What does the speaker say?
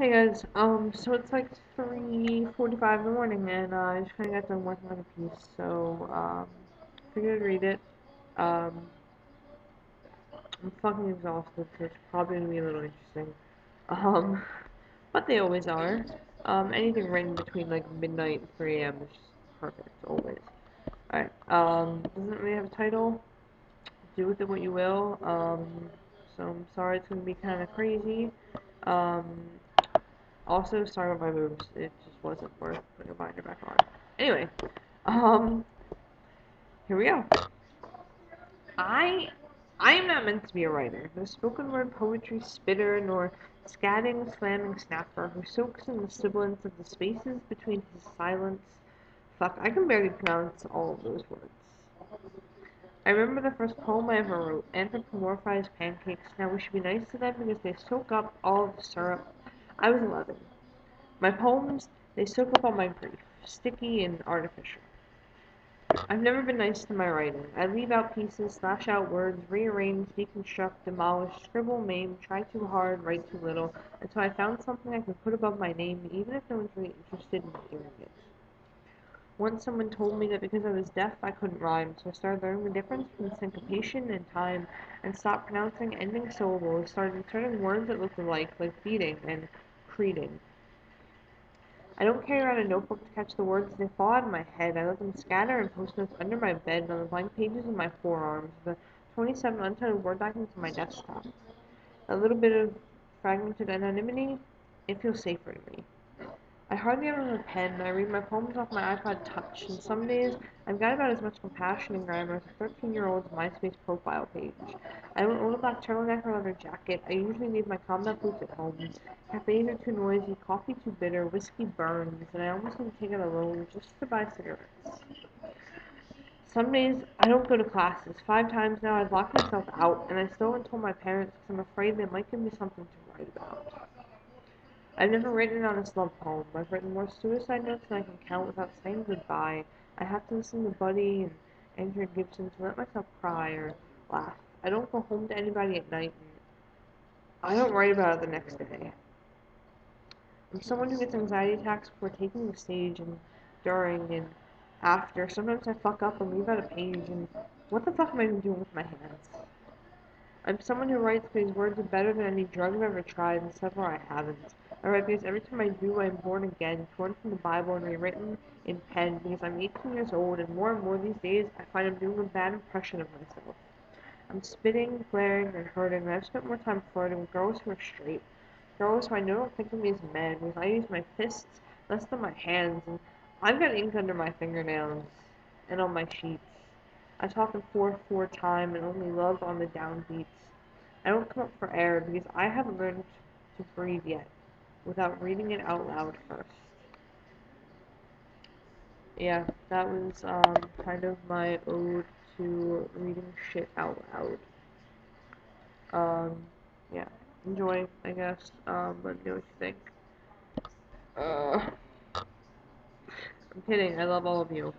Hey guys, so it's like 3:45 in the morning, and I just kind of got done working on a piece, so figured I'd read it. Um, I'm fucking exhausted, so it's probably gonna be a little interesting. Um, but they always are. Anything written between like midnight and 3 a.m. is just perfect, always. Alright, doesn't really have a title. Do with it what you will. So I'm sorry it's gonna be kind of crazy. Um, Also, sorry about my boobs. It just wasn't worth putting a binder back on. Anyway, um, here we go. I I am not meant to be a writer, no spoken word poetry spitter, nor scatting, slamming snapper who soaks in the sibilance of the spaces between his silence. Fuck, I can barely pronounce all of those words. I remember the first poem I ever wrote, anthropomorphized pancakes. Now we should be nice to them because they soak up all of the syrup. I was 11. My poems, they soak up all my grief, sticky and artificial. I've never been nice to my writing. I leave out pieces, slash out words, rearrange, deconstruct, demolish, scribble, maim, try too hard, write too little, until I found something I could put above my name, even if no one's really interested in hearing it. Once someone told me that because I was deaf, I couldn't rhyme, so I started learning the difference between syncopation and time, and stopped pronouncing ending syllables, started inserting words that looked alike, like beating and creating. I don't carry around a notebook to catch the words as they fall out of my head. I let them scatter in post-notes under my bed and on the blank pages of my forearms, the 27 untitled Word documents on my desktop. A little bit of fragmented anonymity, it feels safer to me. I hardly ever have a pen. I read my poems off my iPod Touch, and some days I've got about as much compassion and grammar as a 13-year-old's MySpace profile page. I don't own a black turtleneck or leather jacket. I usually leave my combat boots at home. Cafes are too noisy, coffee too bitter, whiskey burns, and I almost need to take it alone just to buy cigarettes. Some days I don't go to classes. 5 times now I've locked myself out, and I still haven't told my parents because I'm afraid they might give me something to write about. I've never written on a love poem. I've written more suicide notes than I can count without saying goodbye. I have to listen to Buddy and Andrew Gibson to let myself cry or laugh. I don't go home to anybody at night, and I don't write about it the next day. I'm someone who gets anxiety attacks before taking the stage and during and after. Sometimes I fuck up and leave out a page, and what the fuck am I even doing with my hands? I'm someone who writes because words are better than any drug I've ever tried, and several I haven't. I write because every time I do, I'm born again, torn from the Bible and rewritten in pen, because I'm 18 years old, and more these days, I find I'm doing a bad impression of myself. I'm spitting, glaring, and hurting, and I've spent more time flirting with girls who are straight. Girls who I know don't think of me as men, because I use my fists less than my hands, and I've got ink under my fingernails and on my sheets. I talk in 4/4 time and only love on the downbeats. I don't come up for air because I haven't learned to breathe yet without reading it out loud first. Yeah, that was kind of my ode to reading shit out loud. Um, yeah, enjoy, I guess. Let me know what you think. I'm kidding. I love all of you.